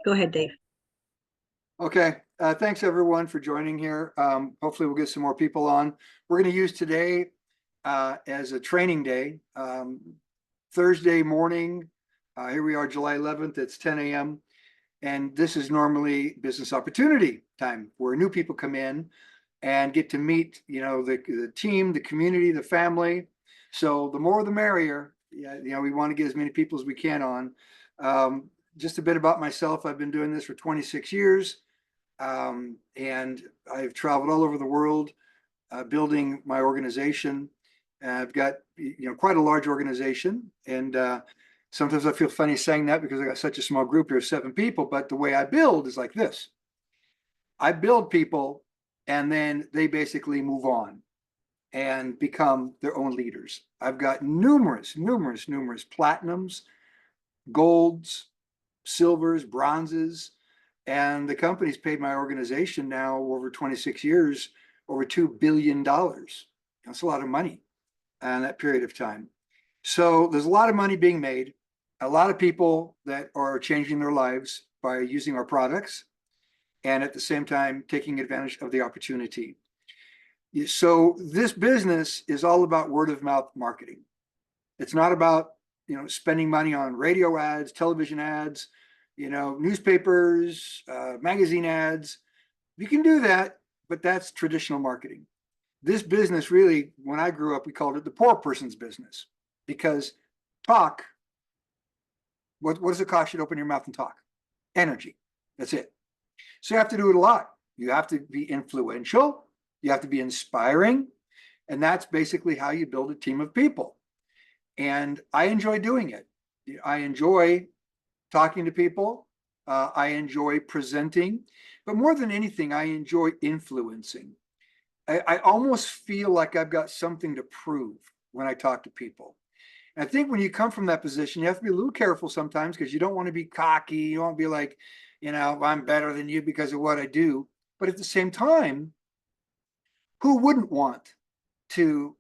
Go ahead, Dave. Okay, thanks everyone for joining here. Hopefully we'll get some more people on. We're going to use today as a training day. Thursday morning, here we are, July 11th, it's 10 a.m. And this is normally business opportunity time where new people come in and get to meet, the team, the community, the family. So the more the merrier. Yeah, we want to get as many people as we can on. Just a bit about myself. I've been doing this for 26 years. And I've traveled all over the world building my organization. I've got quite a large organization, and sometimes I feel funny saying that because I got such a small group here of 7 people. But the way I build is like this: I build people, and then they basically move on and become their own leaders. I've got numerous platinums, golds, silvers, bronzes. And the company's paid my organization now over 26 years, over $2 billion. That's a lot of money in that period of time. So there's a lot of money being made, a lot of people that are changing their lives by using our products, and at the same time, taking advantage of the opportunity. So this business is all about word of mouth marketing. It's not about, spending money on radio ads, television ads, newspapers, magazine ads. You can do that, but that's traditional marketing. This business really, when I grew up, we called it the poor person's business because talk, what does it cost you to open your mouth and talk? Energy. That's it. So you have to do it a lot. You have to be influential. You have to be inspiring. And that's basically how you build a team of people. And I enjoy doing it. I enjoy talking to people. I enjoy presenting, but more than anything, I enjoy influencing. I almost feel like I've got something to prove when I talk to people. And I think when you come from that position, you have to be a little careful sometimes because you don't want to be cocky. You don't want to be like, I'm better than you because of what I do. But at the same time, who wouldn't want to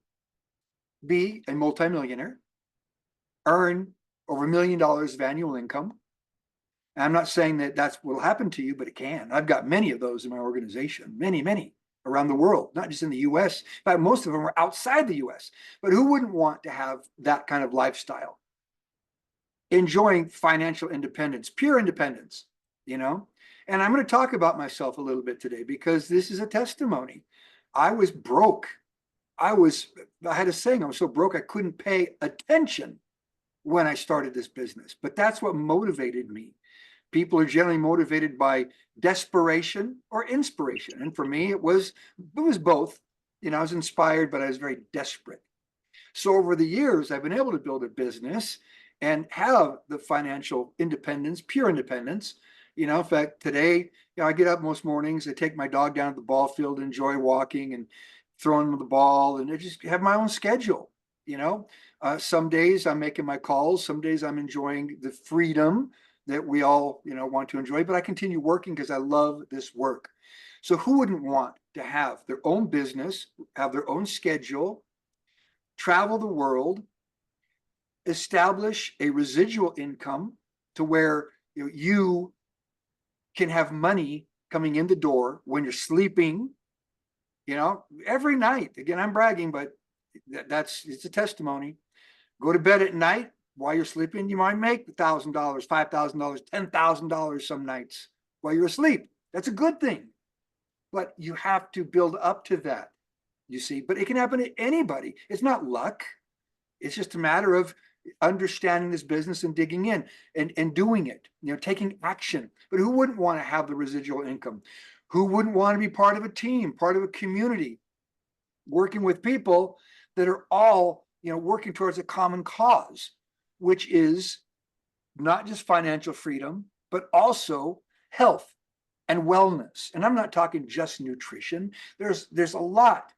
be a multimillionaire, earn over $1 million of annual income? And I'm not saying that that's what will happen to you, but it can. I've got many of those in my organization, many around the world, not just in the US. In fact, most of them are outside the US. But who wouldn't want to have that kind of lifestyle? Enjoying financial independence, pure independence, And I'm going to talk about myself a little bit today because this is a testimony. I was broke. I had a saying, I was so broke I couldn't pay attention when I started this business. But that's what motivated me. People are generally motivated by desperation or inspiration. And for me, it was both. I was inspired, but I was very desperate. So over the years, I've been able to build a business and have the financial independence, pure independence. In fact, today, I get up most mornings, I take my dog down to the ball field, enjoy walking and throwing the ball, and I just have my own schedule. Some days I'm making my calls, some days I'm enjoying the freedom that we all, want to enjoy, but I continue working because I love this work. So who wouldn't want to have their own business, have their own schedule, travel the world, establish a residual income to where you can have money coming in the door when you're sleeping, every night. Again, I'm bragging, but it's a testimony. Go to bed at night while you're sleeping. You might make $1,000, $5,000, $10,000 some nights while you're asleep. That's a good thing. But you have to build up to that, you see. But it can happen to anybody. It's not luck. It's just a matter of understanding this business and digging in and doing it, taking action. But who wouldn't want to have the residual income? Who wouldn't want to be part of a team, part of a community, working with people that are all, working towards a common cause, which is not just financial freedom, but also health and wellness. And I'm not talking just nutrition. There's a lot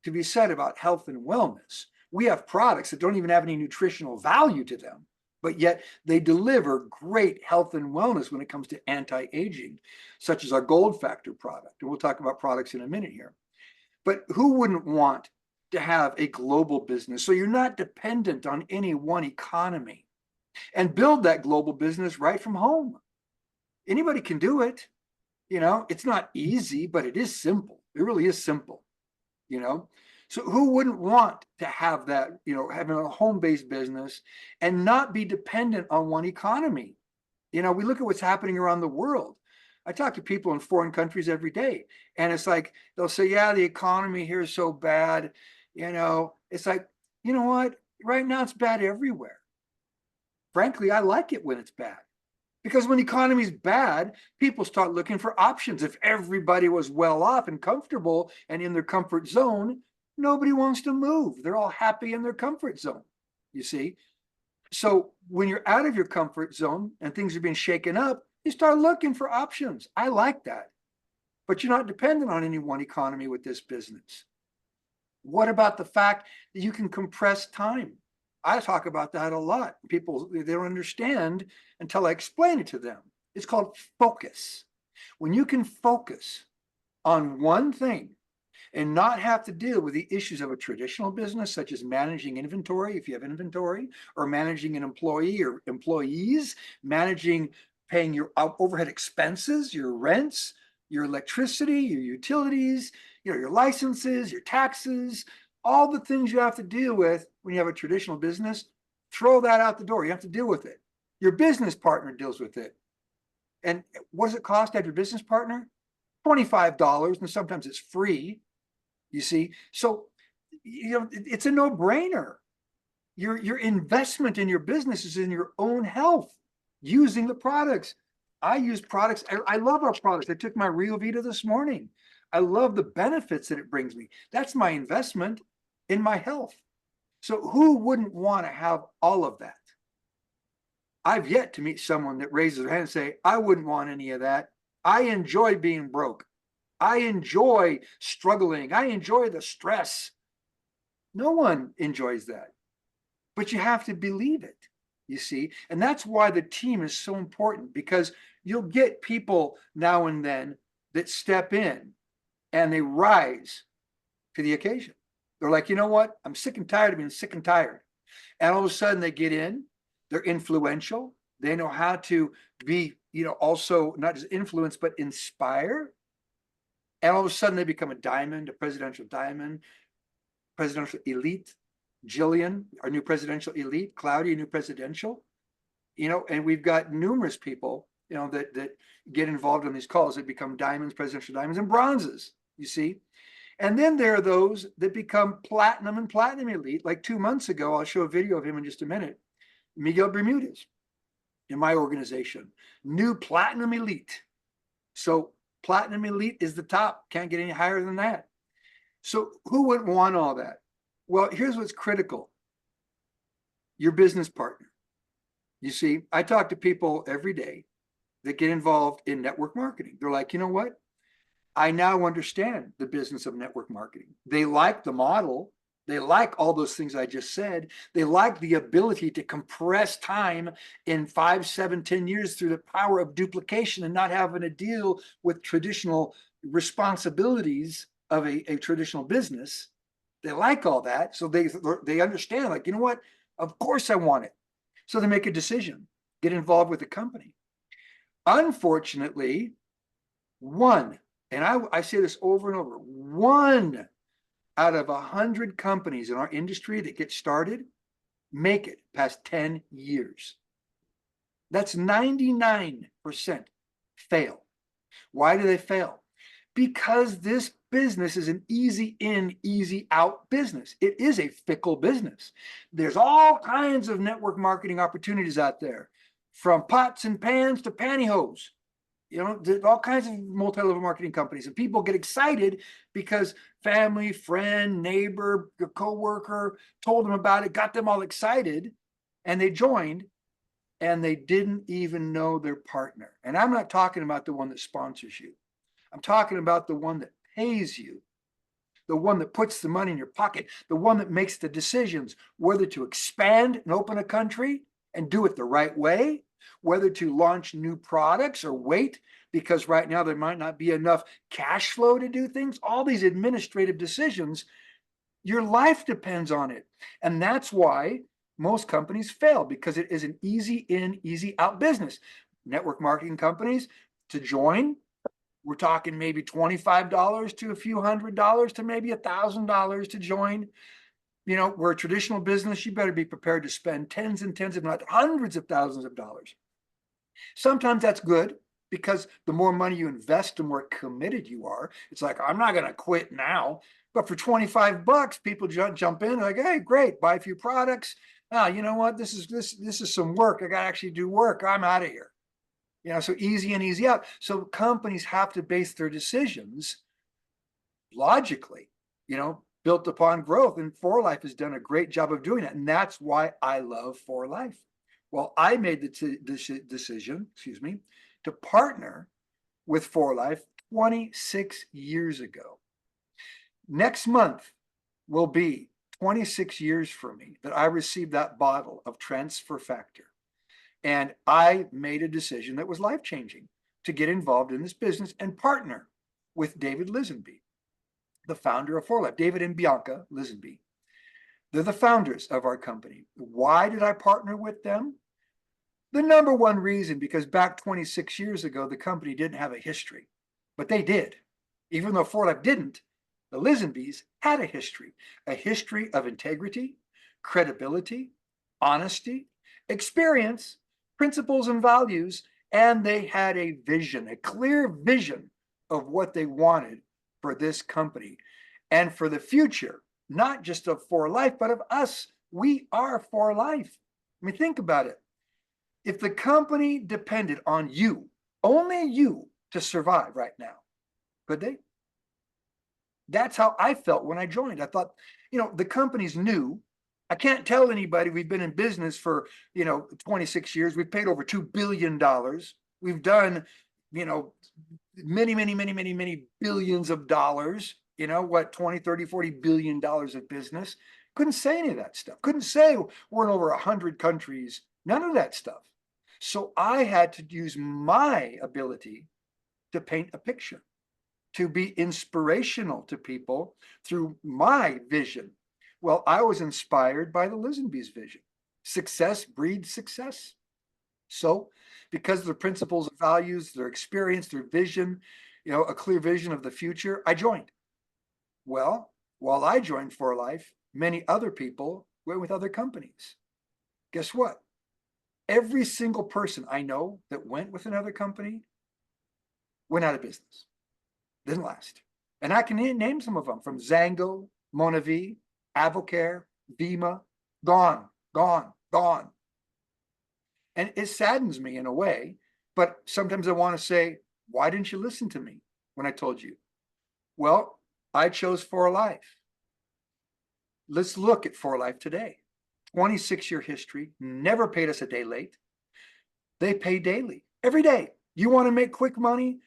to be said about health and wellness. We have products that don't even have any nutritional value to them, but yet they deliver great health and wellness when it comes to anti-aging, such as our Gold Factor product. And we'll talk about products in a minute here. But who wouldn't want to have a global business so you're not dependent on any one economy and build that global business right from home? Anybody can do it. You know, it's not easy, but it is simple. It really is simple, you know. So who wouldn't want to have that, you know, having a home-based business and not be dependent on one economy? You know, we look at what's happening around the world. I talk to people in foreign countries every day, and it's like they'll say, yeah, the economy here is so bad. You know, it's like, you know what? Right now it's bad everywhere. Frankly, I like it when it's bad. Because when the economy's bad, people start looking for options. If everybody was well off and comfortable and in their comfort zone, nobody wants to move. They're all happy in their comfort zone, you see. So when you're out of your comfort zone and things are being shaken up, you start looking for options. I like that. But you're not dependent on any one economy with this business. What about the fact that you can compress time? I talk about that a lot. People, they don't understand until I explain it to them. It's called focus. When you can focus on one thing and not have to deal with the issues of a traditional business, such as managing inventory, if you have inventory, or managing an employee or employees, managing paying your overhead expenses, your rents, your electricity, your utilities, you know, your licenses, your taxes, all the things you have to deal with when you have a traditional business, throw that out the door. You have to deal with it. Your business partner deals with it. And what does it cost to have your business partner? $25, and sometimes it's free. You see, so you know it's a no-brainer. Your investment in your business is in your own health, using the products. I use products. I love our products. I took my Rio Vita this morning. I love the benefits that it brings me. That's my investment in my health. So who wouldn't want to have all of that? I've yet to meet someone that raises their hand and say, I wouldn't want any of that. I enjoy being broke. I enjoy struggling. I enjoy the stress. No one enjoys that, but you have to believe it, you see? And that's why the team is so important, because you'll get people now and then that step in and they rise to the occasion. They're like, you know what? I'm sick and tired of being sick and tired. And all of a sudden they get in, they're influential. They know how to be, you know, also not just influence, but inspire. And all of a sudden they become a diamond, a presidential diamond, presidential elite. Jillian, our new presidential elite, Claudia, new presidential, you know, and we've got numerous people, you know, that get involved in these calls that become diamonds, presidential diamonds, and bronzes, you see. And then there are those that become platinum and platinum elite. Like 2 months ago, I'll show a video of him in just a minute. Miguel Bermudez in my organization, new platinum elite. So platinum elite is the top, can't get any higher than that. So who wouldn't want all that? Well, here's what's critical. Your business partner. You see, I talk to people every day that get involved in network marketing. They're like, you know what? I now understand the business of network marketing. They like the model. They like all those things I just said. They like the ability to compress time in 5, 7, 10 years through the power of duplication and not having to deal with traditional responsibilities of a traditional business. They like all that. So they understand, like, you know what? Of course I want it. So they make a decision, get involved with the company. Unfortunately, one, and I say this over and over, one out of 100 companies in our industry that get started make it past 10 years. That's 99% fail. Why do they fail? Because this business is an easy in, easy out business. It is a fickle business. There's all kinds of network marketing opportunities out there, from pots and pans to pantyhose. You know, there's all kinds of multi-level marketing companies, and people get excited because family, friend, neighbor, coworker told them about it, got them all excited, and they joined, and they didn't even know their partner. And I'm not talking about the one that sponsors you. I'm talking about the one that pays you, the one that puts the money in your pocket, the one that makes the decisions whether to expand and open a country and do it the right way, whether to launch new products or wait because right now there might not be enough cash flow to do things. All these administrative decisions, your life depends on it. And that's why most companies fail, because it is an easy in, easy out business. network marketing companies to join. We're talking maybe $25 to a few $100 to maybe $1,000 to join. You know, we're a traditional business. You better be prepared to spend tens and tens, if not hundreds of thousands of dollars. Sometimes that's good because the more money you invest, the more committed you are. It's like, I'm not going to quit now. But for 25 bucks, people jump in like, hey, great, buy a few products. You know what? This is some work. I got to actually do work. I'm out of here. You know, so easy in, easy out. So companies have to base their decisions logically, you know, built upon growth. And For Life has done a great job of doing that. And that's why I love For Life. Well, I made the decision, to partner with For Life 26 years ago. Next month will be 26 years for me that I received that bottle of Transfer Factor. And I made a decision that was life-changing to get involved in this business and partner with David Lisenby, the founder of For Life, David and Bianca Lisenby. They're the founders of our company. Why did I partner with them? The number one reason, because back 26 years ago, the company didn't have a history, but they did. Even though For Life didn't, the Lisenbys had a history of integrity, credibility, honesty, experience, principles and values, and they had a vision, a clear vision of what they wanted for this company and for the future, not just of For Life, but of us. We are For Life. I mean, think about it. If the company depended on you, only you, to survive right now, could they? That's how I felt when I joined. I thought, you know, the company's new. I can't tell anybody we've been in business for, 26 years. We've paid over $2 billion. We've done, many billions of dollars, 20, 30, $40 billion of business. Couldn't say any of that stuff. Couldn't say we're in over 100 countries. None of that stuff. So I had to use my ability to paint a picture, to be inspirational to people through my vision. Well, I was inspired by the Lisenby's vision. Success breeds success. So because of the principles and values, their experience, their vision, a clear vision of the future, I joined. Well, while I joined For Life, many other people went with other companies. Guess what? Every single person I know that went with another company went out of business. Didn't last. And I can name some of them, from Zango, Monavi, Avocare, Vima, gone. And it saddens me in a way, but sometimes I want to say, why didn't you listen to me when I told you? Well, I chose For Life. Let's look at For Life today. 26-year history, never paid us a day late. They pay daily, every day. You want to make quick money?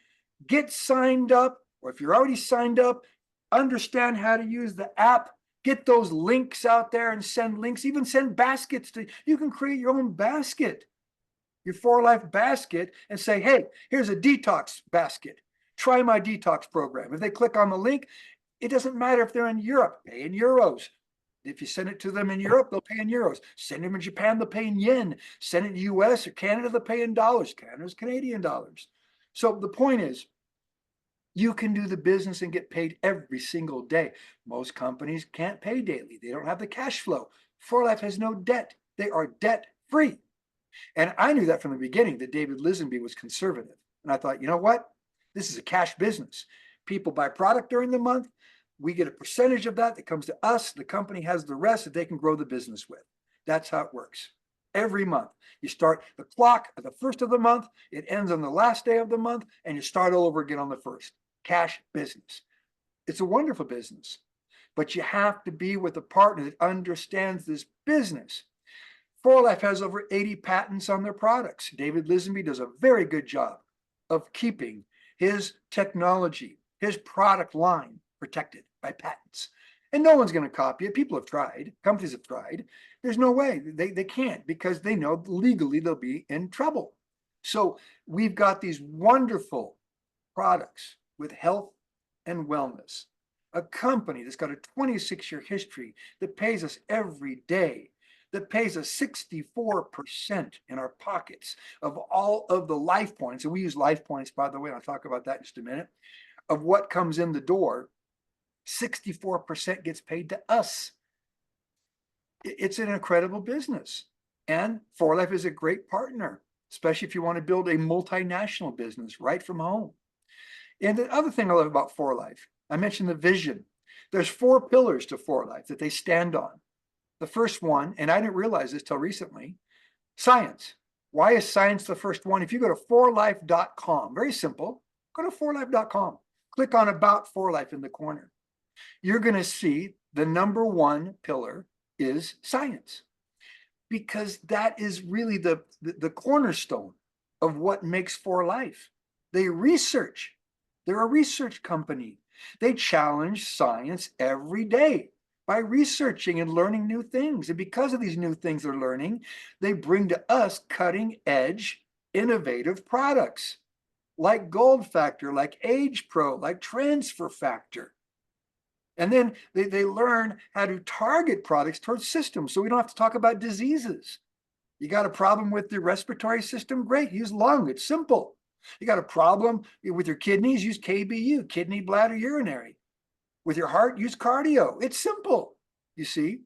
Get signed up, or if you're already signed up, understand how to use the app. Get those links out there and send links, even send baskets you can create your own basket, your For Life basket, and say, hey, here's a detox basket. Try my detox program. If they click on the link, it doesn't matter if they're in Europe, pay in euros. If you send it to them in Europe, they'll pay in euros. Send them in Japan, they'll pay in yen. Send it in the US or Canada, they'll pay in dollars. Canada's Canadian dollars. So the point is, you can do the business and get paid every single day. Most companies can't pay daily. They don't have the cash flow. For Life has no debt. They are debt free. And I knew that from the beginning, that David Lisenby was conservative. And I thought, you know what? This is a cash business. People buy product during the month. We get a percentage of that comes to us. The company has the rest that they can grow the business with. That's how it works. Every month, you start the clock at the first of the month, it ends on the last day of the month, and you start all over again on the first. Cash business. It's a wonderful business, but you have to be with a partner that understands this business. For Life has over 80 patents on their products. David Lisenby does a very good job of keeping his technology, his product line protected by patents. And no one's going to copy it. People have tried. Companies have tried. There's no way. They can't, because they know legally they'll be in trouble. So we've got these wonderful products with health and wellness. A company that's got a 26-year history that pays us every day, that pays us 64% in our pockets of all of the life points. And we use life points, by the way, I'll talk about that in just a minute, of what comes in the door. 64% gets paid to us. It's an incredible business. And 4Life is a great partner, especially if you want to build a multinational business right from home. And the other thing I love about 4Life, I mentioned the vision. There's 4 pillars to 4Life that they stand on. The first one, and I didn't realize this till recently, science. Why is science the first one? If you go to 4life.com, very simple, go to 4life.com, click on About 4Life in the corner. You're going to see the number 1 pillar is science, because that is really the cornerstone of what makes 4Life. They research. They're a research company. They challenge science every day by researching and learning new things. And because of these new things they're learning, they bring to us cutting edge, innovative products like Gold Factor, like Age Pro, like Transfer Factor. And then they learn how to target products towards systems so we don't have to talk about diseases. You got a problem with the respiratory system? Great, use lung, it's simple. You got a problem with your kidneys? Use KBU, kidney, bladder, urinary. With your heart, use cardio. It's simple, you see?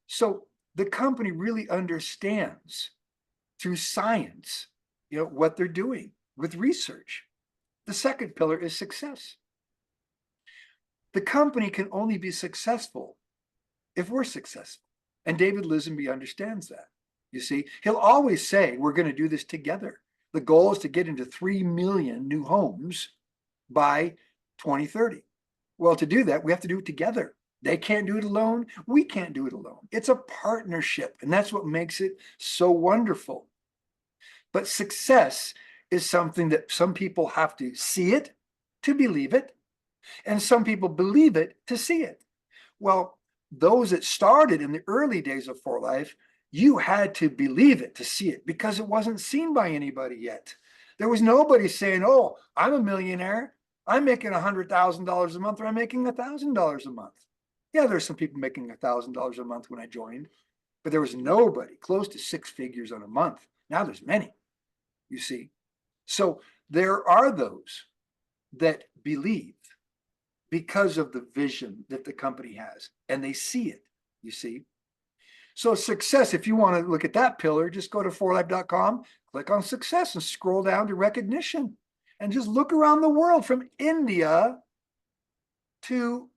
So the company really understands through science, what they're doing with research. The second pillar is success. The company can only be successful if we're successful. And David Lisenby understands that. You see, he'll always say, we're going to do this together. The goal is to get into 3 million new homes by 2030. Well, to do that, we have to do it together. They can't do it alone. We can't do it alone. It's a partnership, and that's what makes it so wonderful. But success is something that some people have to see it to believe it, and some people believe it to see it. Well, those that started in the early days of 4Life, you had to believe it to see it, because it wasn't seen by anybody yet. There was nobody saying, oh, I'm a millionaire. I'm making $100,000 a month, or I'm making $1,000 a month. Yeah, there's some people making $1,000 a month when I joined, but there was nobody close to 6 figures on a month. Now there's many, you see. So there are those that believe because of the vision that the company has, and they see it, you see. So success, if you want to look at that pillar, just go to 4life.com, click on success, and scroll down to recognition, and just look around the world from India to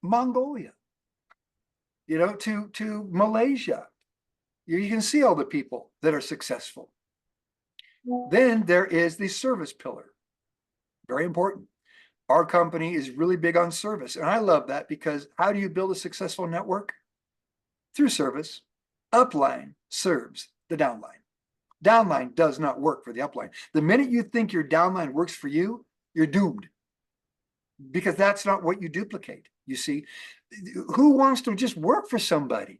Mongolia, to Malaysia. You can see all the people that are successful. Then there is the service pillar. Very important. Our company is really big on service. And I love that, because how do you build a successful network? Through service. Upline serves the downline. Downline does not work for the upline. The minute you think your downline works for you, you're doomed, because that's not what you duplicate. You see, who wants to just work for somebody?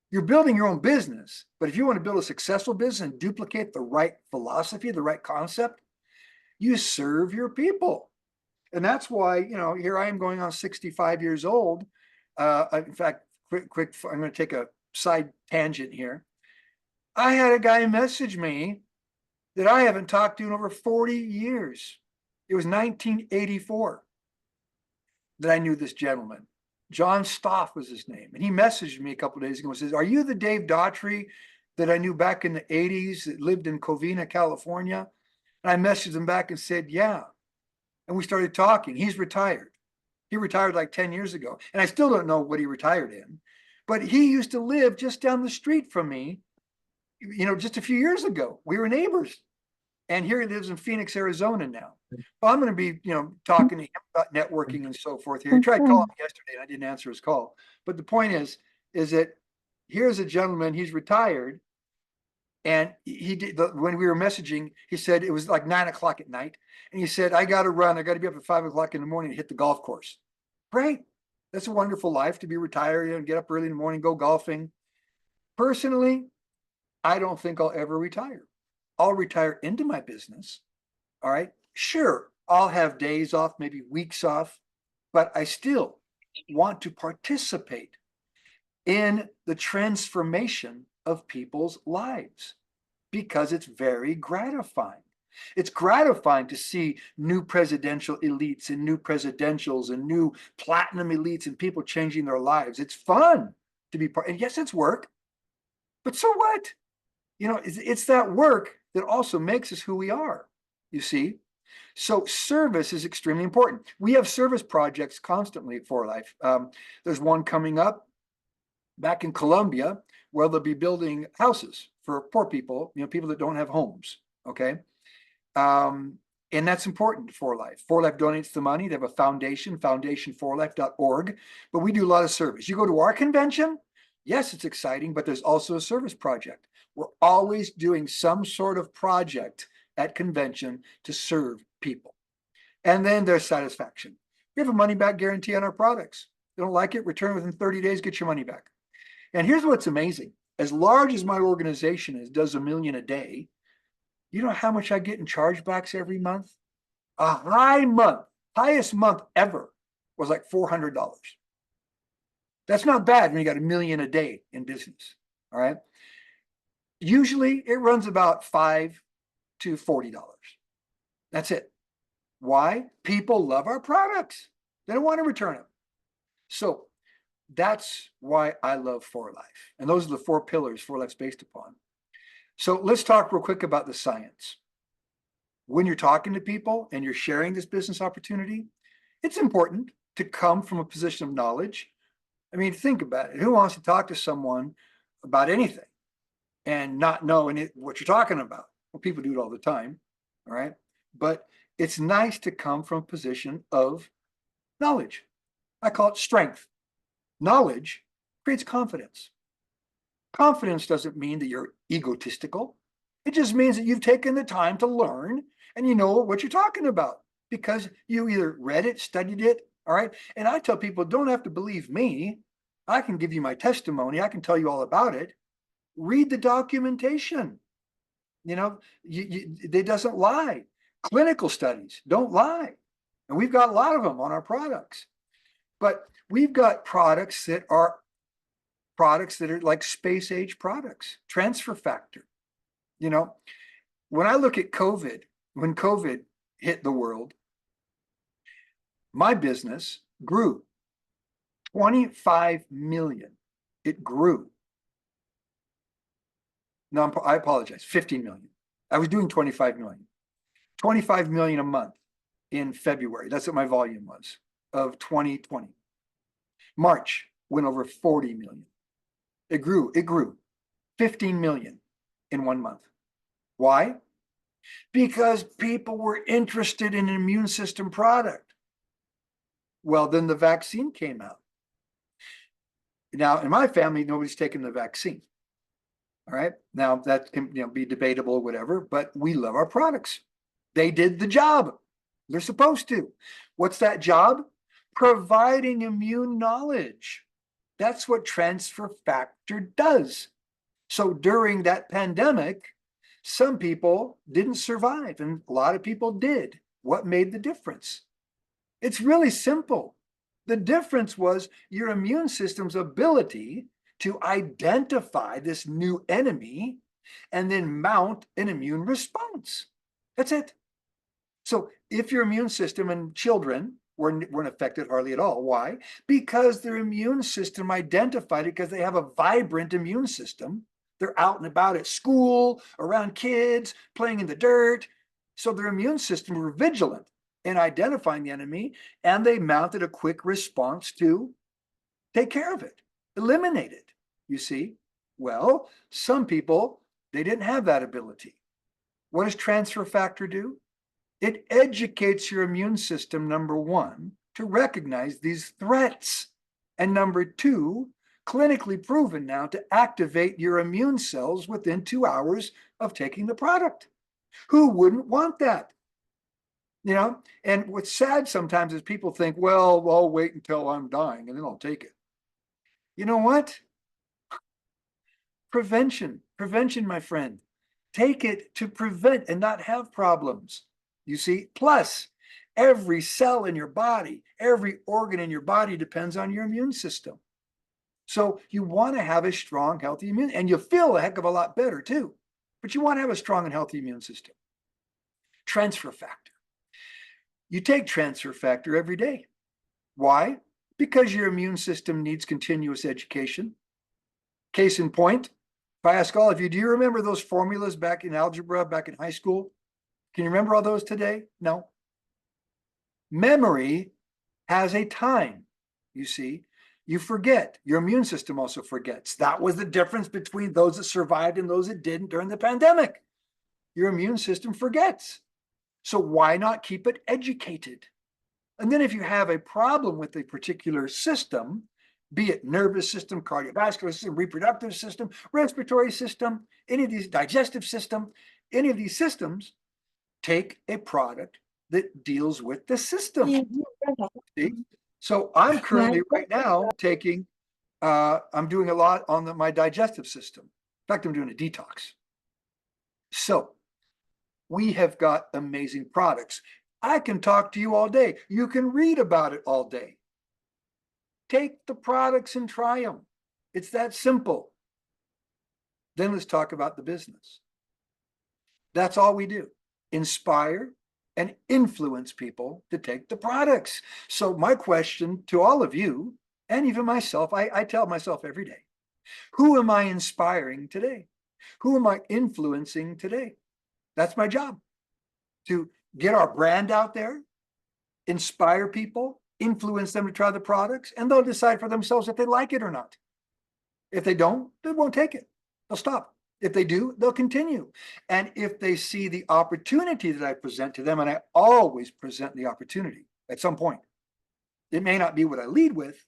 You're building your own business, but if you want to build a successful business and duplicate the right philosophy, the right concept, you serve your people. And that's why, here I am going on 65 years old. In fact, quick, I'm going to take a side tangent here. I had a guy message me that I haven't talked to in over 40 years. It was 1984 that I knew this gentleman. John Stoff was his name. And he messaged me a couple of days ago and says, are you the Dave Daughtrey that I knew back in the 80s that lived in Covina, California? And I messaged him back and said, yeah. And we started talking. He's retired. He retired like 10 years ago. And I still don't know what he retired in. But he used to live just down the street from me, just a few years ago. We were neighbors. And here he lives in Phoenix, Arizona now. Well, I'm going to be, talking to him about networking and so forth here. He tried calling me yesterday and I didn't answer his call. But the point is that here's a gentleman, he's retired. And he did, when we were messaging, he said it was like 9 o'clock at night. And he said, I got to run. I got to be up at 5 o'clock in the morning to hit the golf course. Great. That's a wonderful life, to be retired and get up early in the morning, go golfing. Personally, I don't think I'll ever retire. I'll retire into my business. All right. Sure, I'll have days off, maybe weeks off, but I still want to participate in the transformation of people's lives because it's very gratifying. It's gratifying to see new presidential elites and new presidentials and new platinum elites and people changing their lives. It's fun to be part. And yes, it's work, but so what? It's that work that also makes us who we are, you see? So service is extremely important. We have service projects constantly at For Life. There's one coming up back in Colombia where they'll be building houses for poor people, people that don't have homes. Okay. And that's important to For Life. For Life donates the money. They have a foundation, foundationforlife.org. But we do a lot of service. You go to our convention, yes, it's exciting, but there's also a service project. We're always doing some sort of project at convention to serve people. And then there's satisfaction. We have a money back guarantee on our products. If you don't like it, return within 30 days, get your money back. And here's what's amazing. As large as my organization is, does $1 million a day, you know how much I get in chargebacks every month? A highest month ever was like $400. That's not bad when you got $1 million a day in business. All right. Usually it runs about $5 to $40. That's it. Why? People love our products. They don't want to return them. So that's why I love For Life. And those are the 4 pillars For Life's based upon. So let's talk real quick about the science. When you're talking to people and you're sharing this business opportunity, it's important to come from a position of knowledge. I mean, think about it. Who wants to talk to someone about anything and not know what you're talking about? Well, people do it all the time, all right? But it's nice to come from a position of knowledge. I call it strength. Knowledge creates confidence. Confidence doesn't mean that you're egotistical. It just means that you've taken the time to learn and you know what you're talking about because you either read it, studied it, all right? And I tell people, don't have to believe me. I can give you my testimony. I can tell you all about it. Read the documentation. It doesn't lie. Clinical studies don't lie. And we've got a lot of them on our products. But we've got products that are like space age products, transfer factor. When I look at COVID, when COVID hit the world, my business grew 25 million. It grew. No, I apologize, 15 million. I was doing 25 million. 25 million a month in February. That's what my volume was of 2020. March went over 40 million. It grew 15 million in 1 month. Why? Because people were interested in an immune system product. Well, then the vaccine came out. Now, in my family, nobody's taken the vaccine. All right. Now that can be debatable or whatever, but we love our products. They did the job. They're supposed to. What's that job? Providing immune knowledge. That's what transfer factor does. So during that pandemic, some people didn't survive and a lot of people did. What made the difference? It's really simple. The difference was your immune system's ability to identify this new enemy and then mount an immune response. That's it. So if your immune system and children weren't affected hardly at all. Why? Because their immune system identified it because they have a vibrant immune system. They're out and about at school, around kids, playing in the dirt. So their immune system were vigilant in identifying the enemy, and they mounted a quick response to take care of it, eliminate it, you see? Well, some people, they didn't have that ability. What does transfer factor do? It educates your immune system, number one, to recognize these threats. And number two, clinically proven now to activate your immune cells within 2 hours of taking the product. Who wouldn't want that? And what's sad sometimes is people think, well, I'll wait until I'm dying and then I'll take it. You know what? Prevention, my friend. Take it to prevent and not have problems. You see, plus every cell in your body, every organ in your body depends on your immune system. So you want to have a strong, healthy immune, and you'll feel a heck of a lot better too. But you want to have a strong and healthy immune system. Transfer factor. You take transfer factor every day. Why? Because your immune system needs continuous education. Case in point, if I ask all of you, do you remember those formulas back in algebra, back in high school? Can you remember all those today? No. Memory has a time, you see. You forget. Your immune system also forgets. That was the difference between those that survived and those that didn't during the pandemic. Your immune system forgets. So why not keep it educated? And then if you have a problem with a particular system, be it nervous system, cardiovascular system, reproductive system, respiratory system, any of these digestive system, any of these systems, take a product that deals with the system. See? So I'm currently right now taking, I'm doing a lot on my digestive system. In fact, I'm doing a detox. So we have got amazing products. I can talk to you all day. You can read about it all day. Take the products and try them. It's that simple. Then let's talk about the business. That's all we do. Inspire and influence people to take the products. So my question to all of you, and even myself, I tell myself every day, who am I inspiring today? Who am I influencing today? That's my job, to get our brand out there, inspire people, influence them to try the products, and they'll decide for themselves if they like it or not. If they don't, they won't take it. They'll stop. If they do, they'll continue. And if they see the opportunity that I present to them, and I always present the opportunity at some point, it may not be what I lead with,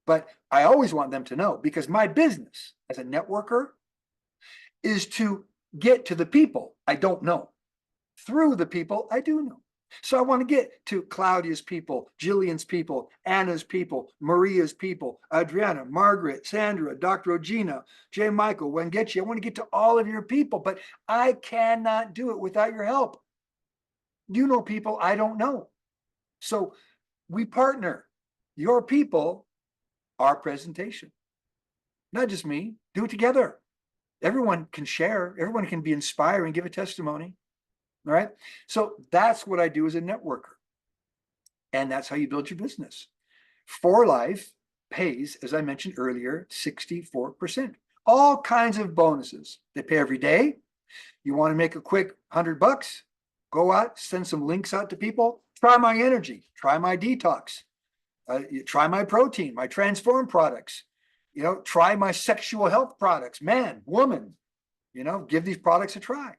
but I always want them to know, because my business as a networker is to get to the people I don't know through the people I do know. So I want to get to Claudia's people, Jillian's people, Anna's people, Maria's people, Adriana, Margaret, Sandra, Dr. Ogina, J. Michael, Wengechi. I want to get to all of your people, but I cannot do it without your help. You know people I don't know. So we partner. Your people, our presentation. Not just me, do it together. Everyone can share, everyone can be inspiring, give a testimony. All right. So that's what I do as a networker. And that's how you build your business. For Life pays, as I mentioned earlier, 64%. All kinds of bonuses. They pay every day. You want to make a quick $100, go out, send some links out to people. Try my energy, try my detox, try my protein, my transform products, try my sexual health products, man, woman, give these products a try.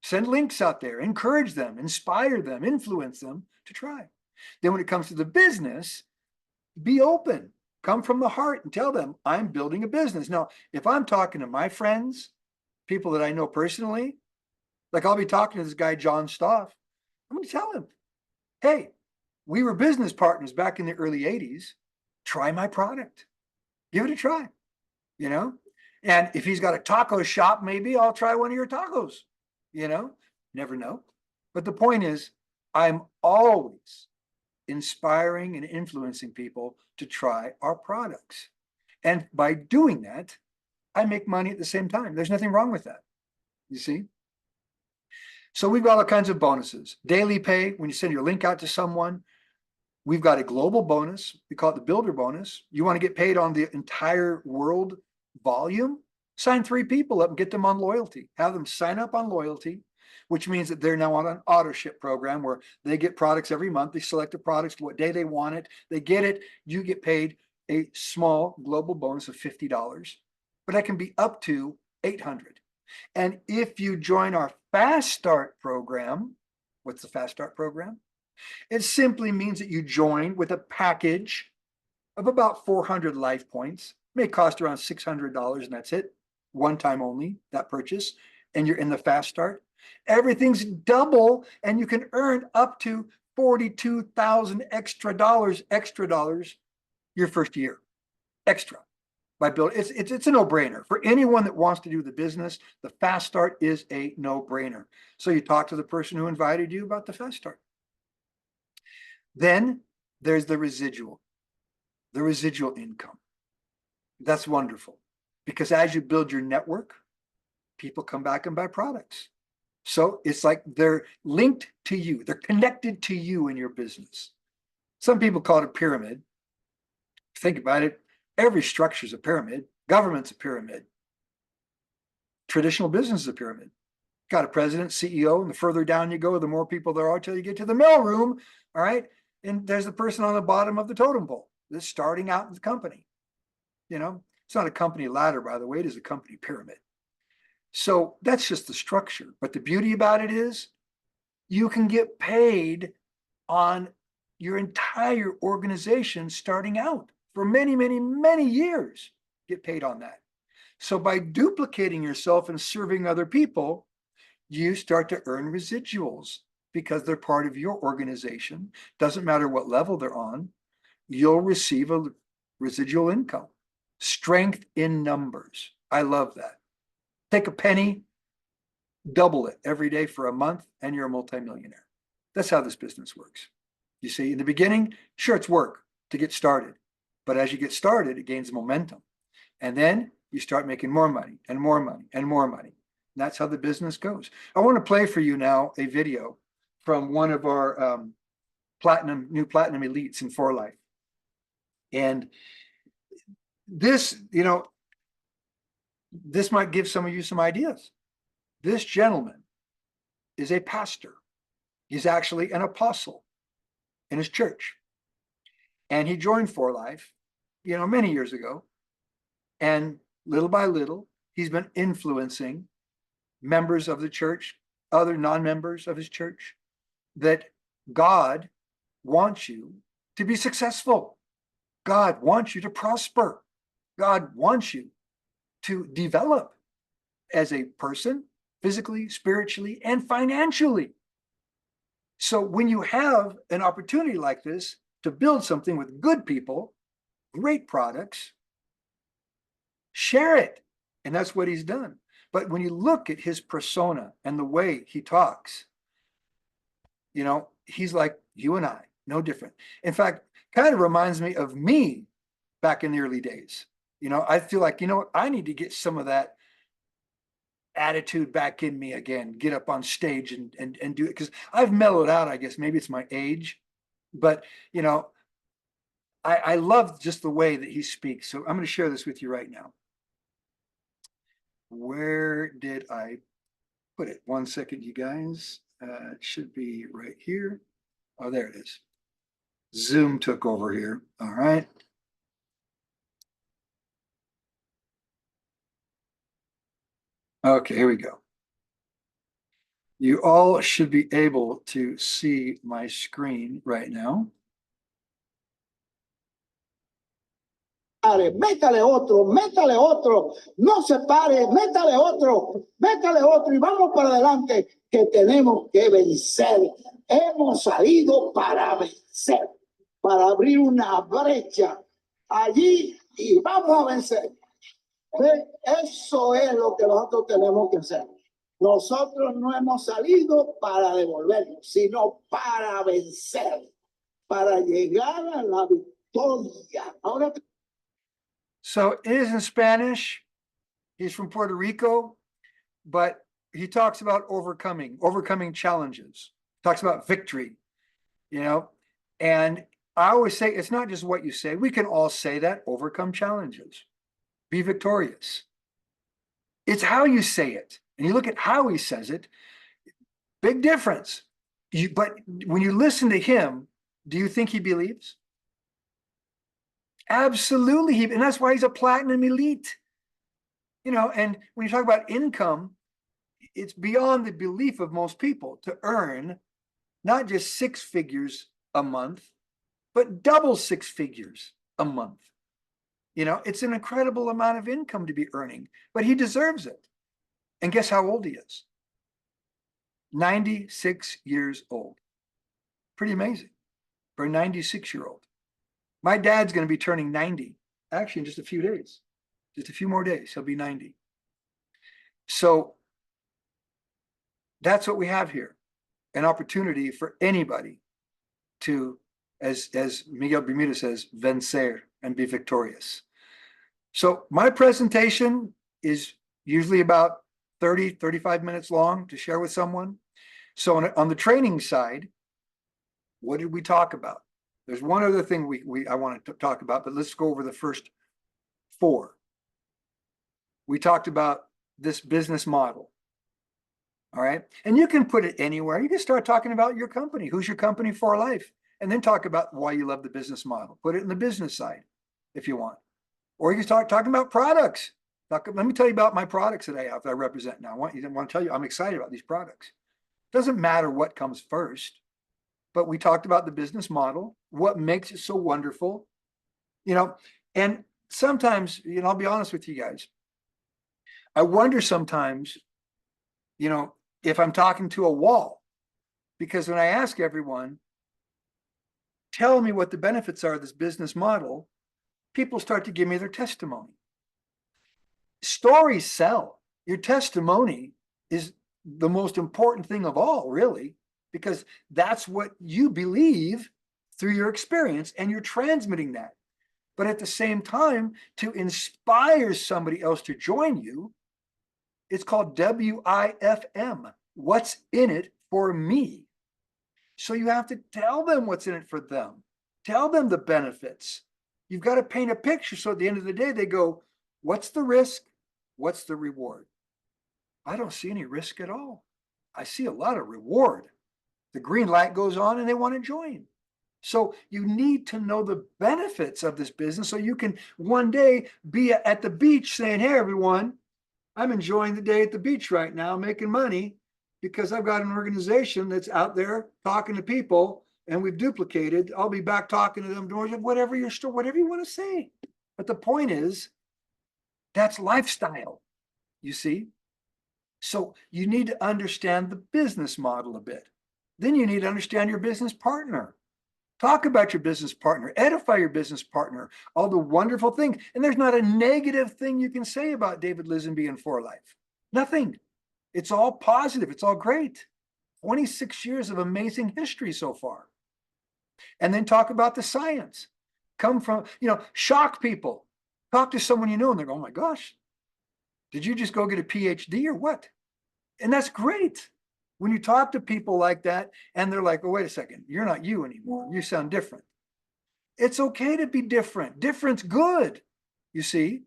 Send links out there, encourage them, inspire them, influence them to try. Then when it comes to the business, be open, come from the heart and tell them, I'm building a business. Now, if I'm talking to my friends, people that I know personally, like I'll be talking to this guy, John Stoff, I'm going to tell him, hey, we were business partners back in the early 80s. Try my product. Give it a try, And if he's got a taco shop, maybe I'll try one of your tacos. Never know. But the point is, I'm always inspiring and influencing people to try our products. And by doing that, I make money at the same time. There's nothing wrong with that. You see? So we've got all kinds of bonuses. Daily pay, when you send your link out to someone. We've got a global bonus. We call it the builder bonus. You want to get paid on the entire world volume? Sign 3 people up and get them on loyalty. Have them sign up on loyalty, which means that they're now on an auto ship program where they get products every month. They select the products, what day they want it. They get it. You get paid a small global bonus of $50, but that can be up to $800. And if you join our Fast Start program, what's the Fast Start program? It simply means that you join with a package of about 400 life points. It may cost around $600, and that's it. One time only, that purchase, and you're in the Fast Start. Everything's double, and you can earn up to 42,000 extra dollars your first year. Extra. By building, it's a no-brainer. For anyone that wants to do the business, the Fast Start is a no-brainer. So you talk to the person who invited you about the Fast Start. Then there's the residual income. That's wonderful, because as you build your network, people come back and buy products. So it's like they're linked to you. They're connected to you in your business. Some people call it a pyramid. Think about it. Every structure is a pyramid. Government's a pyramid. Traditional business is a pyramid. Got a president, CEO, and the further down you go, the more people there are till you get to the mailroom. All right. And there's the person on the bottom of the totem pole that's starting out in the company. It's not a company ladder, by the way, it is a company pyramid. So that's just the structure. But the beauty about it is you can get paid on your entire organization starting out for many, many, many years. Get paid on that. So by duplicating yourself and serving other people, you start to earn residuals because they're part of your organization. Doesn't matter what level they're on, you'll receive a residual income. Strength in numbers. I love that. Take a penny, double it every day for a month, and you're a multimillionaire. That's how this business works. You see, in the beginning, sure, it's work to get started. But as you get started, it gains momentum. And then you start making more money and more money and more money. And that's how the business goes. I want to play for you now a video from one of our new platinum elites in For Life. And this, this might give some of you some ideas. This gentleman is a pastor. He's actually an apostle in his church. And he joined For Life, many years ago. And little by little, he's been influencing members of the church, other non-members of his church, that God wants you to be successful. God wants you to prosper. God wants you to develop as a person, physically, spiritually, and financially. So when you have an opportunity like this to build something with good people, great products, share it. And that's what he's done. But when you look at his persona and the way he talks, he's like you and I, no different. In fact, kind of reminds me of me back in the early days. I feel like, I need to get some of that attitude back in me again, get up on stage and do it, because I've mellowed out, I guess. Maybe it's my age, but I love just the way that he speaks. So I'm going to share this with you right now. Where did I put it? 1 second, you guys. It should be right here. Oh, there it is. Zoom took over here. All right. Okay, here we go. You all should be able to see my screen right now. Métale otro, no se pare, métale otro, y vamos para adelante, que tenemos que vencer. Hemos salido para vencer, para abrir una brecha allí y vamos a vencer. Eso es lo que nosotros tenemos que hacer. Nosotros no hemos salido para devolvernos, sino para vencer, para llegar a la victoria. Ahora. So it is in Spanish. He's from Puerto Rico, but he talks about overcoming challenges, talks about victory, and I always say it's not just what you say. We can all say that, overcome challenges, be victorious. It's how you say it. And you look at how he says it, big difference. But when you listen to him, do you think he believes? Absolutely. And that's why he's a platinum elite. And when you talk about income, it's beyond the belief of most people to earn not just 6 figures a month, but double 6 figures a month. It's an incredible amount of income to be earning, but he deserves it. And guess how old he is? 96 years old. Pretty amazing for a 96-year-old. My dad's going to be turning 90, actually, in just a few days. Just a few more days, he'll be 90. So that's what we have here, an opportunity for anybody to, as Miguel Bermuda says, vencer and be victorious. So my presentation is usually about 30, 35 minutes long to share with someone. So on the training side, what did we talk about? There's one other thing I want to talk about, but let's go over the first four. We talked about this business model. All right. And you can put it anywhere. You can start talking about your company. Who's your company for life? And then talk about why you love the business model. Put it in the business side if you want. Or you can start talking about products. Let me tell you about my products that I represent now. I want to tell you, I'm excited about these products. Doesn't matter what comes first, but we talked about the business model, what makes it so wonderful, and sometimes, I'll be honest with you guys. I wonder sometimes, if I'm talking to a wall, because when I ask everyone, tell me what the benefits are of this business model, people start to give me their testimony. Stories sell. Your testimony is the most important thing of all, really, because that's what you believe through your experience, and you're transmitting that. But at the same time, to inspire somebody else to join you, it's called WIFM. What's in it for me? So you have to tell them what's in it for them. Tell them the benefits. You've got to paint a picture. So at the end of the day, they go, what's the risk? What's the reward? I don't see any risk at all. I see a lot of reward. The green light goes on and they want to join. So you need to know the benefits of this business so you can one day be at the beach saying, hey, everyone, I'm enjoying the day at the beach right now, making money because I've got an organization that's out there talking to people and we've duplicated. I'll be back talking to them, whatever you want to say. But the point is, that's lifestyle, you see? So you need to understand the business model a bit. Then you need to understand your business partner. Talk about your business partner, edify your business partner, all the wonderful things. And there's not a negative thing you can say about David Lisenby and For Life. Nothing. It's all positive. It's all great. 26 years of amazing history so far. And then talk about the science. Come from, shock people. Talk to someone you know and they're going, oh my gosh, did you just go get a PhD or what? And that's great. When you talk to people like that and they're like, oh, wait a second, you're not you anymore. You sound different. It's okay to be different. Different's good, you see?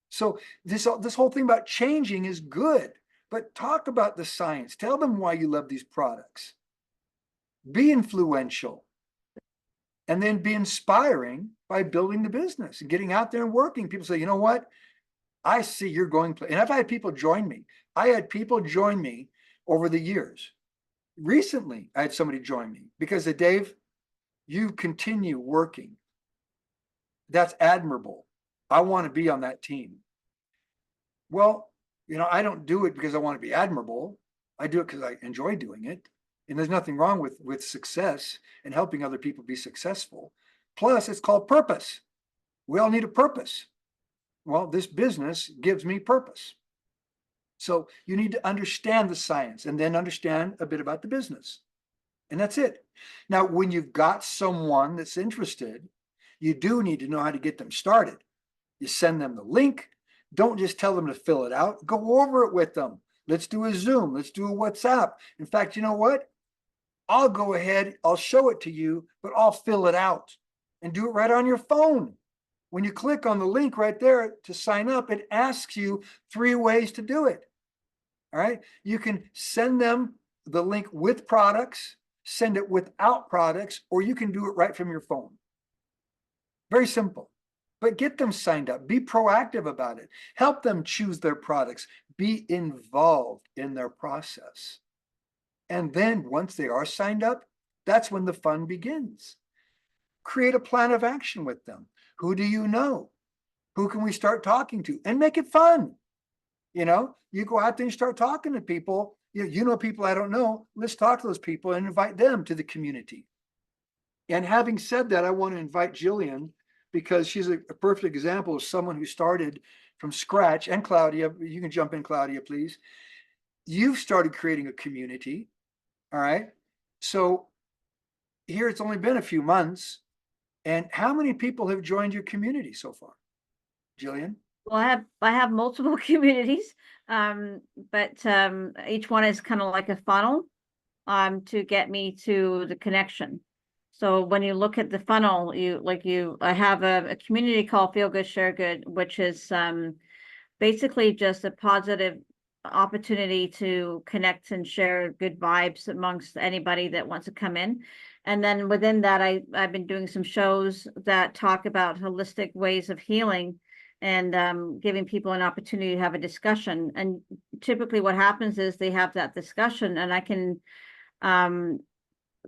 So this whole thing about changing is good, but talk about the science. Tell them why you love these products. Be influential. And then be inspiring by building the business and getting out there and working. People say, you know what? I see you're going, and I've had people join me. I had people join me over the years. Recently, I had somebody join me because they, Dave, you continue working. That's admirable. I want to be on that team. Well, I don't do it because I want to be admirable. I do it because I enjoy doing it. And there's nothing wrong with success and helping other people be successful. Plus, it's called purpose. We all need a purpose. Well, this business gives me purpose. So you need to understand the science and then understand a bit about the business. And that's it. Now, when you've got someone that's interested, you do need to know how to get them started. You send them the link. Don't just tell them to fill it out. Go over it with them. Let's do a Zoom. Let's do a WhatsApp. In fact, you know what? I'll go ahead. I'll show it to you, but I'll fill it out and do it right on your phone. When you click on the link right there to sign up, it asks you 3 ways to do it. All right. You can send them the link with products, send it without products, or you can do it right from your phone. Very simple. But get them signed up. Be proactive about it. Help them choose their products. Be involved in their process. And then once they are signed up, that's when the fun begins. Create a plan of action with them. Who do you know? Who can we start talking to? And make it fun. You go out there and start talking to people. You know people I don't know. Let's talk to those people and invite them to the community. And having said that, I want to invite Jillian because she's a perfect example of someone who started from scratch. And Claudia, you can jump in, Claudia, please. You've started creating a community. All right. So here it's only been a few months. And how many people have joined your community so far? Jillian? Well, I have multiple communities, but each one is kind of like a funnel to get me to the connection. So when you look at the funnel, I have a community called Feel Good, Share Good, which is basically just a positive opportunity to connect and share good vibes amongst anybody that wants to come in. And then within that, I've been doing some shows that talk about holistic ways of healing and giving people an opportunity to have a discussion. And typically what happens is they have that discussion, and I can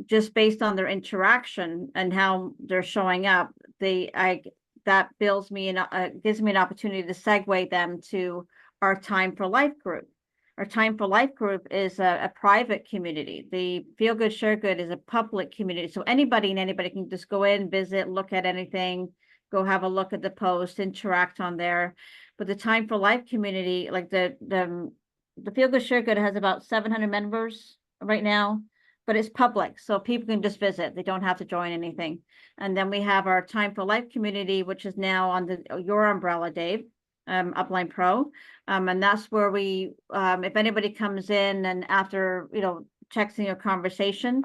just based on their interaction and how they're showing up, that builds me and gives me an opportunity to segue them to our Time for Life group. Our Time for Life group is a private community. The Feel Good, Share Good is a public community. So anybody and anybody can just go in, visit, look at anything, go have a look at the post, interact on there. But the Time for Life community, like the Feel Good, Share Good has about 700 members right now, but it's public, so people can just visit. They don't have to join anything. And then we have our Time for Life community, which is now on your umbrella, Dave, Upline Pro. And that's where we, if anybody comes in and after, texting or conversation,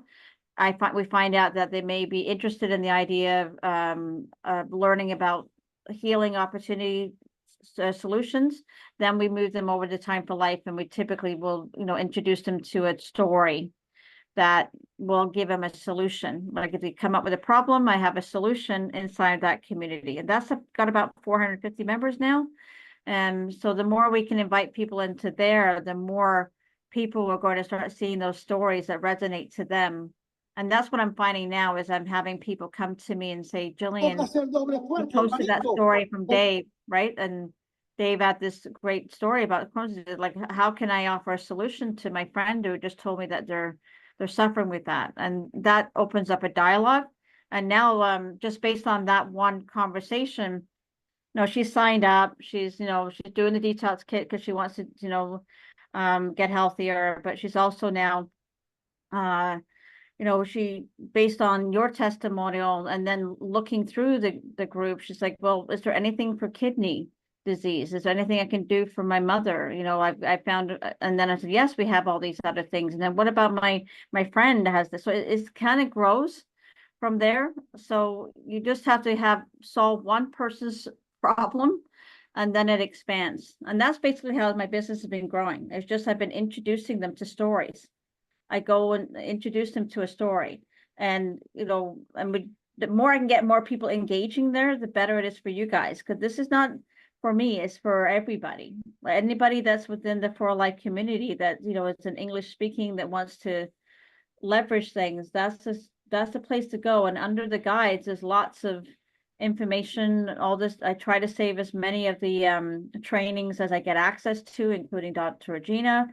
we find out that they may be interested in the idea of learning about healing opportunity solutions, then we move them over to Time for Life, and we typically will, introduce them to a story that will give them a solution. Like if they come up with a problem, I have a solution inside that community. And that's got about 450 members now. And so the more we can invite people into there, the more people are going to start seeing those stories that resonate to them. And that's what I'm finding now is I'm having people come to me and say, Jillian, you posted that story from Dave, right? And Dave had this great story about Crohn's disease. Like, how can I offer a solution to my friend who just told me that they're suffering with that? And that opens up a dialogue. And now, just based on that one conversation, she's signed up. She's doing the detox kit because she wants to, get healthier. But she's also now, she, based on your testimonial and then looking through the group, she's like, well, is there anything for kidney disease? Is there anything I can do for my mother? I found, and then I said, yes, we have all these other things. And then what about my friend has this? So it kind of grows from there. So you just have to solve one person's problem, and then it expands. And that's basically how my business has been growing. It's just I've been introducing them to stories. I go and introduce them to a story, and the more I can get more people engaging there, the better it is for you guys, because this is not for me, it's for everybody. Anybody that's within the For Life community that it's an English speaking that wants to leverage things, that's the place to go. And under the guides, there's lots of information, all this. I try to save as many of the trainings as I get access to, including Dr. Regina.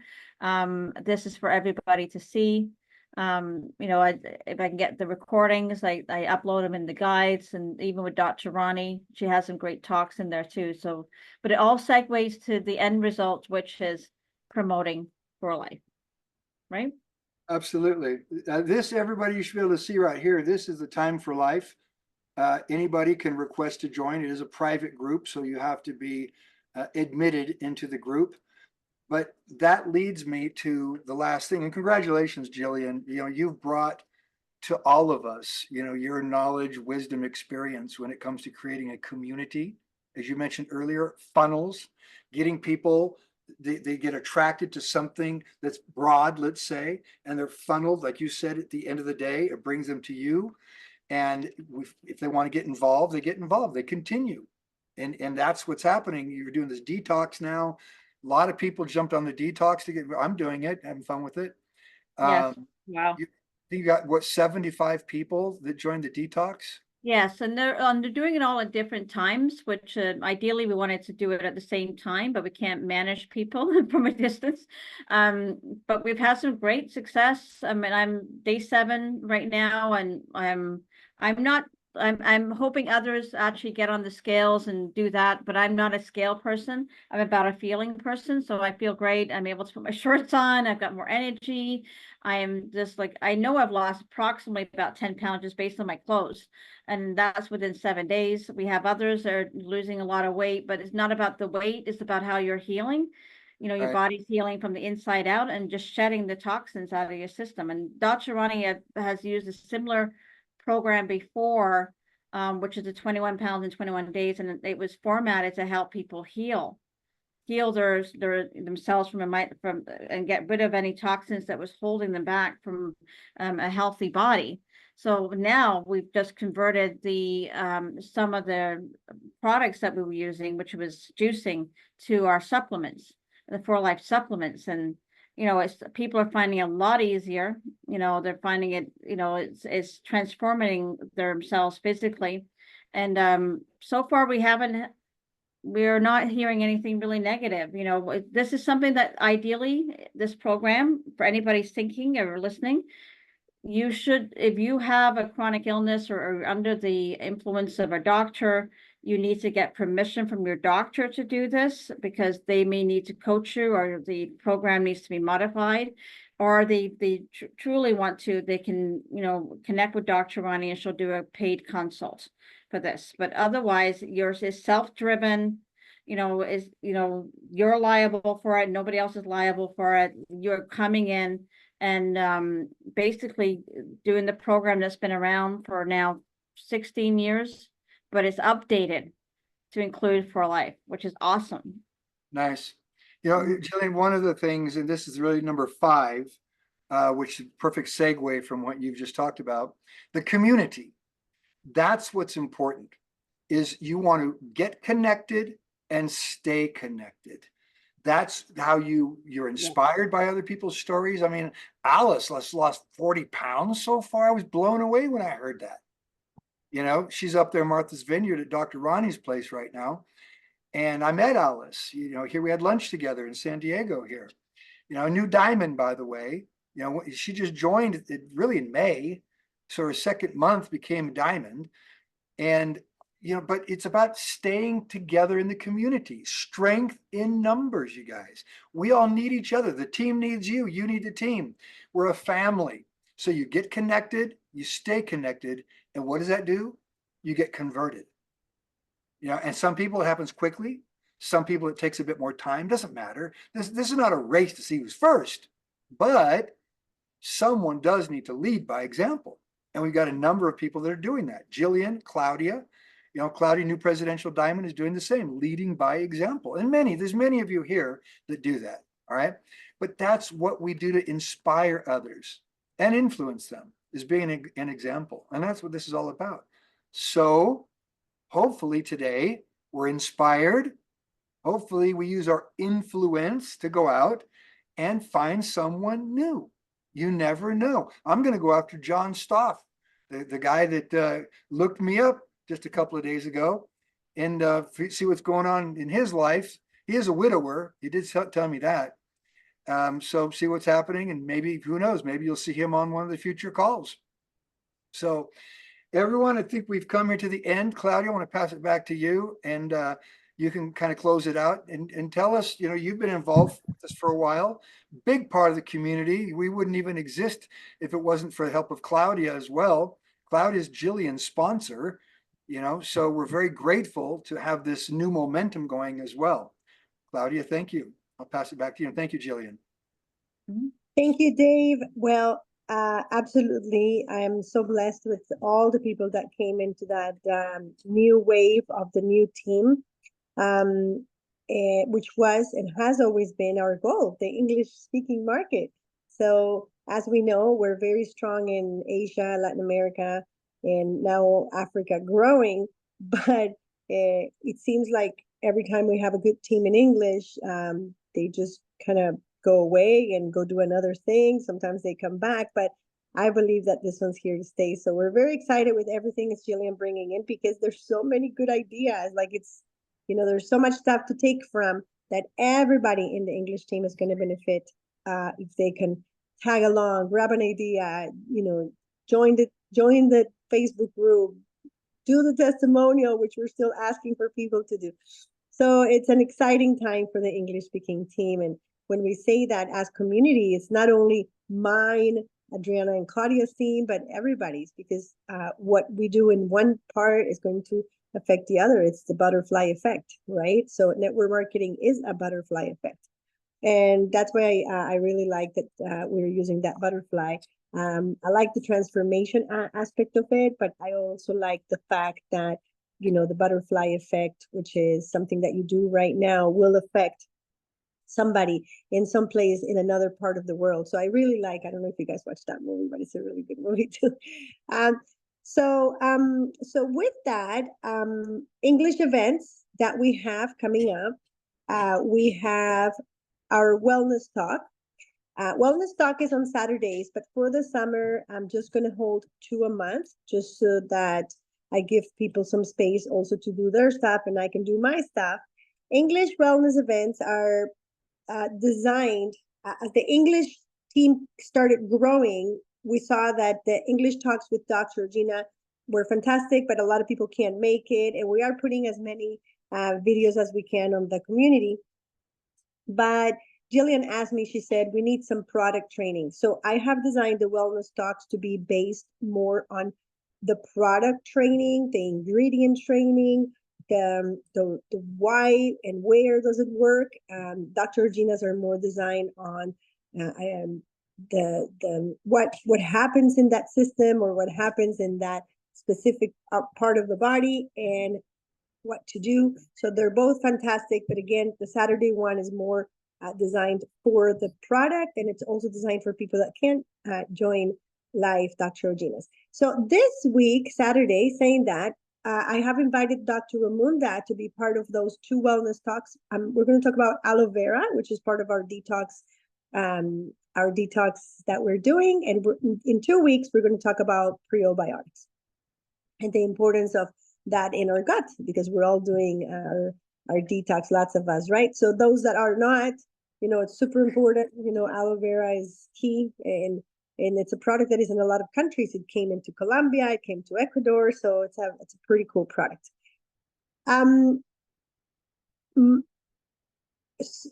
This is for everybody to see. If I can get the recordings, I upload them in the guides, and even with Dr. Ronnie, she has some great talks in there too. So, but it all segues to the end result, which is promoting For Life, right? Absolutely. This, everybody, you should be able to see right here. This is the Time for Life. Anybody can request to join. It is a private group, so you have to be admitted into the group. But that leads me to the last thing. And congratulations, Jillian. You've brought to all of us, your knowledge, wisdom, experience when it comes to creating a community. As you mentioned earlier, funnels, getting people, they get attracted to something that's broad, let's say, and they're funneled, like you said, at the end of the day, it brings them to you. And if they want to get involved, they get involved, they continue. And that's what's happening. You're doing this detox now. A lot of people jumped on the detox I'm doing it, having fun with it. Yes. Wow. You got what, 75 people that joined the detox? Yes, and they're doing it all at different times, which ideally we wanted to do it at the same time, but we can't manage people from a distance. But we've had some great success. I mean, I'm day 7 right now, and I'm not I'm hoping others actually get on the scales and do that, but I'm not a scale person. I'm about a feeling person. So I feel great. I'm able to put my shorts on. I've got more energy. I am just like, I know I've lost approximately about 10 pounds just based on my clothes. And that's within 7 days. We have others that are losing a lot of weight, but it's not about the weight. It's about how you're healing. You know, your Right. body's healing from the inside out and just shedding the toxins out of your system. And Daughtrey has used a similar program before, which is the 21 pounds in 21 days, and it was formatted to help people heal their themselves from and get rid of any toxins that was holding them back from a healthy body. So now we've just converted the some of the products that we were using, which was juicing, to our supplements, the For Life supplements, and you know, it's people are finding it a lot easier. You know, they're finding it, you know, it's transforming themselves physically. And so far we're not hearing anything really negative. You know, this is something that ideally this program, for anybody thinking or listening, you should, if you have a chronic illness or under the influence of a doctor, you need to get permission from your doctor to do this, because they may need to coach you, or the program needs to be modified, or they truly want to, they can, you know, connect with Dr. Ronnie and she'll do a paid consult for this. But otherwise, yours is self-driven, you know, you're liable for it. Nobody else is liable for it. You're coming in and basically doing the program that's been around for now 16 years, but it's updated to include For Life, which is awesome. Nice. You know, Jillian, one of the things, and this is really number 5, which is a perfect segue from what you've just talked about, the community. That's what's important, is you want to get connected and stay connected. That's how you're inspired by other people's stories. I mean, Alice lost 40 pounds so far. I was blown away when I heard that. You know, she's up there in Martha's Vineyard at Dr. Ronnie's place right now. And I met Alice, you know, here we had lunch together in San Diego here. You know, a new diamond, by the way. You know, she just joined it really in May. So her second month became a diamond. And, you know, but it's about staying together in the community, strength in numbers, you guys. We all need each other. The team needs you. You need the team. We're a family. So you get connected, you stay connected. And what does that do? You get converted. You know, and some people it happens quickly. Some people it takes a bit more time. Doesn't matter. This is not a race to see who's first, but someone does need to lead by example. And we've got a number of people that are doing that. Jillian, Claudia, you know, Claudia, new presidential diamond, is doing the same, leading by example. And there's many of you here that do that. All right. But that's what we do to inspire others and influence them, is being an example. And that's what this is all about. So hopefully today we're inspired. Hopefully we use our influence to go out and find someone new. You never know. I'm going to go after John Stoff, the guy that looked me up just a couple of days ago, and see what's going on in his life. He is a widower. He did tell me that. So see what's happening, and maybe, who knows, maybe you'll see him on one of the future calls. So everyone, I think we've come here to the end. Claudia, I want to pass it back to you, and you can kind of close it out and tell us, you know, you've been involved with this for a while, big part of the community. We wouldn't even exist if it wasn't for the help of Claudia as well. Claudia is Jillian's sponsor, you know, so we're very grateful to have this new momentum going as well. Claudia, thank you. I'll pass it back to you. And thank you, Jillian. Thank you, Dave. Well, absolutely. I am so blessed with all the people that came into that new wave of the new team, which was and has always been our goal, the English-speaking market. So as we know, we're very strong in Asia, Latin America, and now Africa growing. But it seems like every time we have a good team in English, they just kind of go away and go do another thing. Sometimes they come back, but I believe that this one's here to stay. So we're very excited with everything that's Jillian bringing in, because there's so many good ideas. Like, it's, you know, there's so much stuff to take from that everybody in the English team is going to benefit if they can tag along, grab an idea, you know, join the Facebook group, do the testimonial, which we're still asking for people to do. So it's an exciting time for the English speaking team. And when we say that as community, it's not only mine, Adriana and Claudia's team, but everybody's, because what we do in one part is going to affect the other. It's the butterfly effect, right? So network marketing is a butterfly effect. And that's why I really like that we're using that butterfly. I like the transformation aspect of it, but I also like the fact that, you know, the butterfly effect, which is something that you do right now, will affect somebody in some place in another part of the world. So I really like, I don't know if you guys watched that movie, but it's a really good movie too. So with that, English events that we have coming up, we have our wellness talk. Wellness talk is on Saturdays, but for the summer, I'm just going to hold 2 a month, just so that I give people some space also to do their stuff and I can do my stuff. English wellness events are designed, as the English team started growing, we saw that the English talks with Dr. Gina were fantastic, but a lot of people can't make it. And we are putting as many videos as we can on the community. But Jillian asked me, she said, we need some product training. So I have designed the wellness talks to be based more on the product training, the ingredient training, the why and where does it work. Dr. Gina's are more designed on the what happens in that system, or what happens in that specific part of the body and what to do. So they're both fantastic, but again, the Saturday one is more designed for the product, and it's also designed for people that can't join live Dr. Gina's. So this week, Saturday, saying that, I have invited Dr. Ramunda to be part of those 2 wellness talks. We're going to talk about aloe vera, which is part of our detox that we're doing. And in 2 weeks, we're going to talk about prebiotics and the importance of that in our gut, because we're all doing our detox, lots of us, right? So those that are not, you know, it's super important. You know, aloe vera is key, and it's a product that is in a lot of countries. It came into Colombia, it came to Ecuador, so it's a pretty cool product. This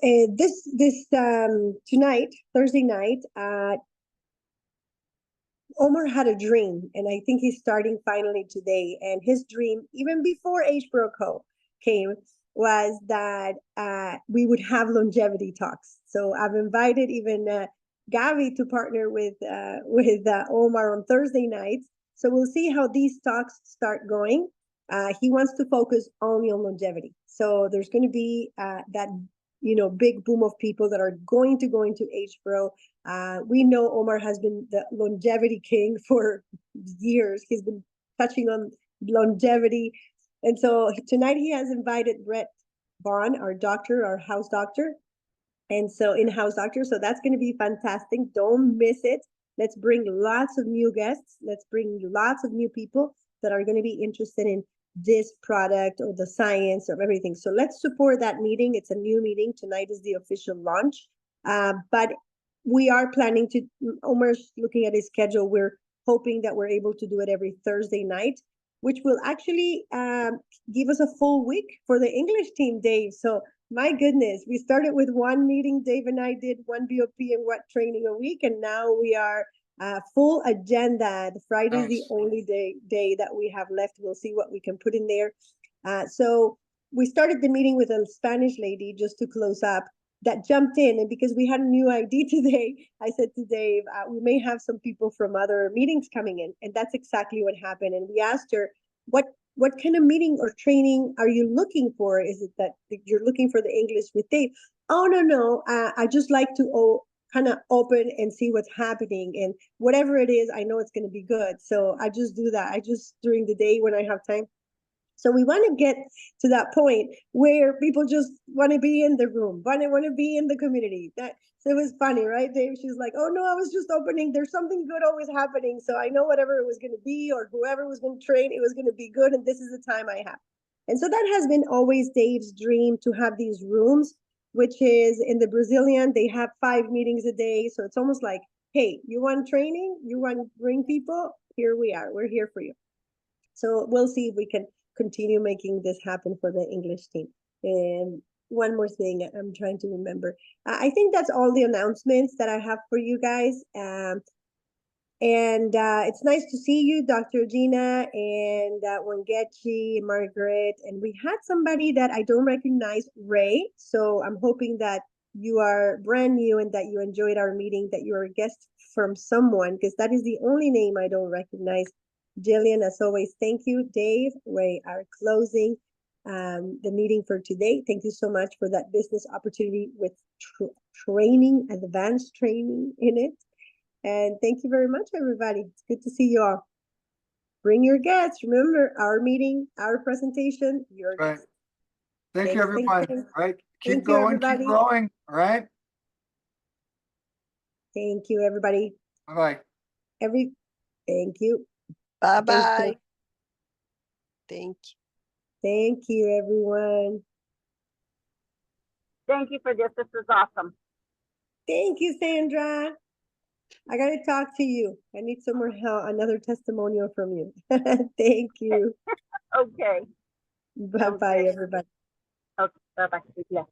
tonight, Thursday night, Omar had a dream, and I think he's starting finally today. And his dream, even before Age Pro Co came, was that we would have longevity talks. So I've invited even Gavi to partner with Omar on Thursday nights. So we'll see how these talks start going. He wants to focus only on longevity. So there's going to be that, you know, big boom of people that are going to go into Age Pro. We know Omar has been the longevity king for years. He's been touching on longevity. And so tonight he has invited Brett Vaughn, our doctor, our house doctor. And so in-house doctor. So that's going to be fantastic. Don't miss it. Let's bring lots of new guests. Let's bring lots of new people that are going to be interested in this product or the science of everything. So let's support that meeting. It's a new meeting. Tonight is the official launch. But we are planning to, Omar's looking at his schedule. We're hoping that we're able to do it every Thursday night, which will actually give us a full week for the English team, Dave. So my goodness, we started with 1 meeting. Dave and I did 1 BOP and what training a week. And now we are full agenda. The Friday is the only day that we have left. We'll see what we can put in there. So we started the meeting with a Spanish lady, just to close up, that jumped in. And because we had a new ID today, I said to Dave, we may have some people from other meetings coming in. And that's exactly what happened. And we asked her, what kind of meeting or training are you looking for? Is it that you're looking for the English with Dave? Oh, no. I just like to kind of open and see what's happening. And whatever it is, I know it's going to be good. So I just do that. I just, during the day when I have time. So we want to get to that point where people just want to be in the room, want to be in the community. So it was funny, right, Dave? She's like, oh, no, I was just opening. There's something good always happening. So I know whatever it was going to be or whoever was going to train, it was going to be good. And this is the time I have. And so that has been always Dave's dream, to have these rooms, which is in the Brazilian, they have 5 meetings a day. So it's almost like, hey, you want training? You want to bring people? Here we are. We're here for you. So we'll see if we can continue making this happen for the English team. And one more thing I'm trying to remember. I think that's all the announcements that I have for you guys. And it's nice to see you, Dr. Gina and Wangechi, Margaret. And we had somebody that I don't recognize, Ray. So I'm hoping that you are brand new and that you enjoyed our meeting, that you are a guest from someone, because that is the only name I don't recognize. Jillian, as always, thank you. Dave, Ray are closing the meeting for today. Thank you so much for that business opportunity with training, advanced training in it. And thank you very much, everybody. It's good to see you all. Bring your guests. Remember, our meeting, our presentation, your Right. guests. Thank you, Thanks, everyone. thanks. All right. Keep Thank you, going, keep everybody. growing. All right. Thank you, everybody. Bye-bye. Thank you. Bye-bye. Thank you. Thank you, everyone. Thank you for this. This is awesome. Thank you, Sandra. I gotta talk to you. I need some more help, another testimonial from you. Thank you. Okay. Bye-bye, Okay. everybody. Okay. Bye-bye. Yeah.